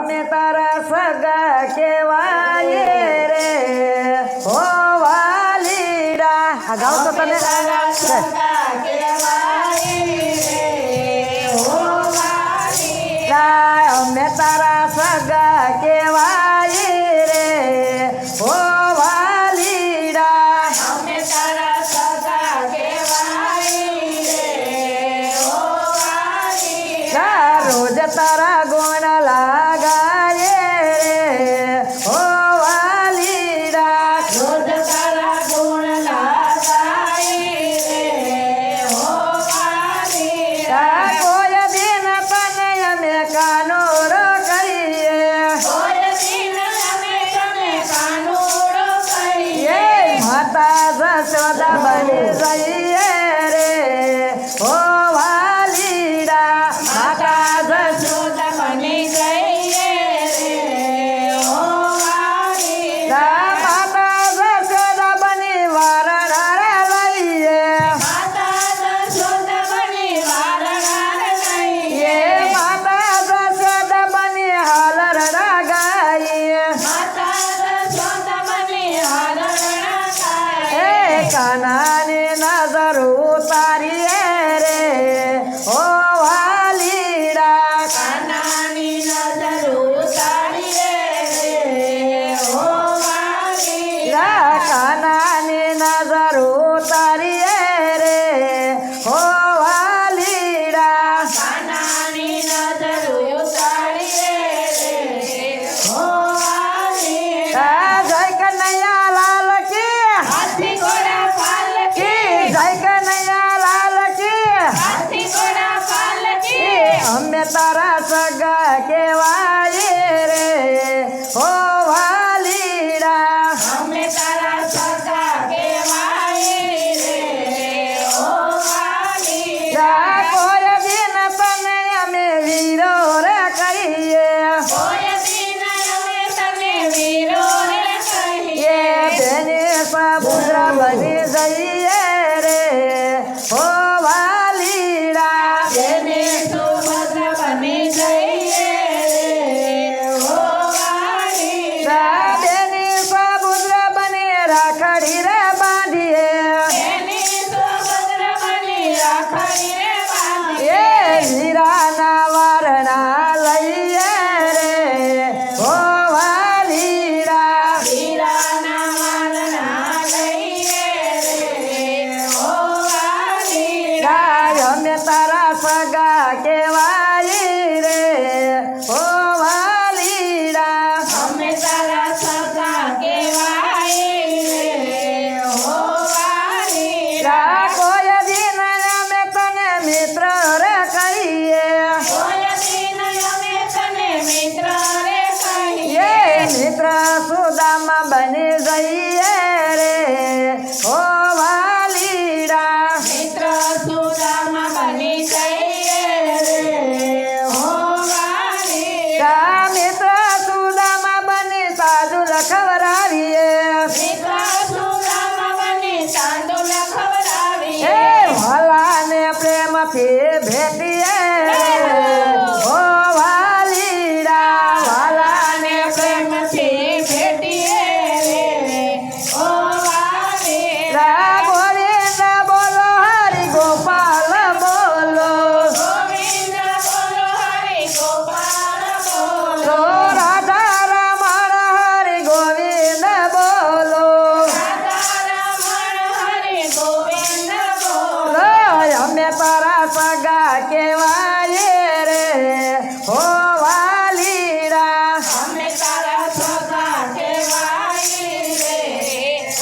અમે તારા સગા કેવાય રે હો વાલીડા આ ગાવ તો તને અમે તારા સગા કેવાય રે હો વાલીડા અમે તારા સગા કેવાય રે ઓ વાલીડા રોજ તારા ગુણ લાગાય રે હો વાલીડા રોજ તારા ગુણ લાગાય રે ઓ વાલીડા કોઈ દિન તને અમે કાનોરો કરીએ કોઈ દિન અમે તને કાનુડો કરીએ માતા જશોદા બની જઈએ રે હો વાલીડા માતા જશોદા બની જઈએ રે ઓ વાલીડા માતા જશોદા બની વારણાર લઈએ માતા જશોદા બની વારણાર લઈએ માતા જશોદા બની હાલરડા ગાઈએ માતા જશોદા બની હાલરડા ગાઈએ કાનાની નજર ઉતારીએ રે હો વાલીડા કાનાની નજર ઉતારીએ રે ઓ વાલીડા કાનાની નજર ઉતારીએ રે હો વાલીડા કાનાની નજર ઉતારીએ રે ઓ વાલીડા જય કનૈયા લાલ કી હાથી ઘોડા પાલકી જય કનૈયા લાલ કી હાથી ઘોડા પાલકી અમે તારા સગા કેવાય રે હો વાલીડા અમે તારા સગા કેવાય રે ઓ વાલીડા કોઈ દિન તને અમે વીરો રે કહીએ કોઈ દિન અમે તને વીરો રે કહીએ બેની સાબુદ્રા બની જઈએ રે હો વાલીડા તેને સુભદ્ર બની જઈએ રે ઓ વાલીડા બેની સાબુદ્રા બની રાખડી રે બાંધીએ તેની સુભદ્ર બની રાખડી રે બાંધીએ હીરાના વારણા લઈએ રે હો વાલીડા હીરાના વાલના લઈએ રે ઓ વાલીડા અમે તારા સગા કેવાય રે હો વાલીડા અમે તારા સગા કેવાય રે ઓ વાલીડા કોઈ દિન અમે તને મિત્ર રે કહીએ કોઈ દિન અમે તને મિત્ર રે કહીએ મિત્ર સુદામા બની જઈએ રે હો વાલીડા મિત્ર સુદામા બની જઈએ રે ઓ વાલીડા મિત્ર સુદામા બની સાધુ લખવરાવીએ મિત્ર સુદામા બની તાંદુલ ખવડાવીએ ભલાને પ્રેમથી ભેટીએ હો વાલીડા વાલાને પ્રેમથી ભેટીએ રે ઓ વાલીડા ગોવિંદ બોલો હરિ ગોપાલ બોલો ગોવિંદ બોલો હરિ ગોપાલ બોલો રાધા રમણ હરિ ગોવિંદ બોલો રાધા રમણ હરિ ગોવિંદ બોલો અમે તારા સગા કેવાય રે હો વાલીડા અમે તારા સગા કેવાય રે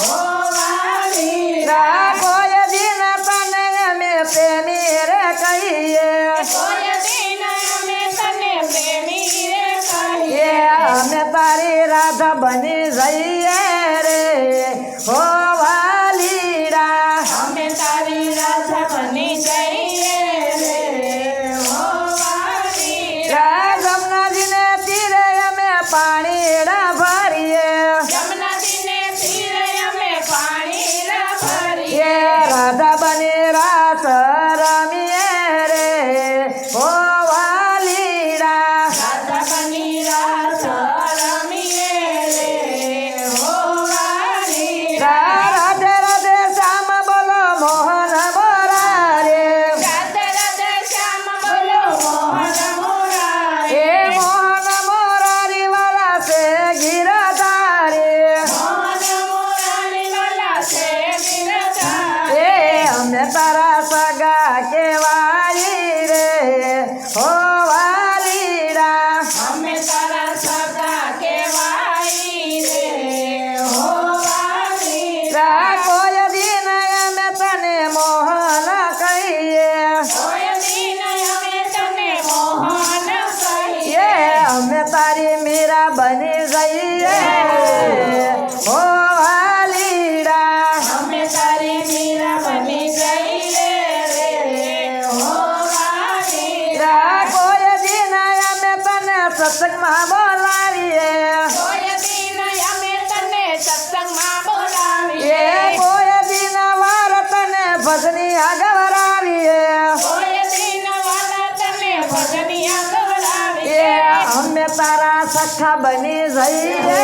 ઓ વાલીડા કોઈ દિન તને અમે પ્રેમી રે કહીએ કોઈ દિન અમે તને પ્રેમી રે કહીએ અમે તારી રાધા બની જઈએ રે હો વાલીડા અમે તારી રાધા બની જઈએ રે ઓ વાલીડા જમનાજીને તીરે અમે પાણીડા ભરીએ જમનાજીને તીરે અમે પાણી ભરીએ રાધા બની રાસ રમીએ રે હો વાલીડા રાધા બની રાસ તારી મીરા બની જઈએ ઓ વાલીડા અમે તારી મીરા બની જઈએ રે હો વાલીડા. કોઈ દિન અમે તને સત્સંગમાં બોલાવીએ કોઈ દિન અમે તને સત્સંગમાં એ બોલાવીએ. કોઈ દિન વાર તને ભજની આગવરાવીએ કોઈ દિન વાલા તને ભજનિયા એ ગવડાવીએ. અમે તારા સખા બની જઈએ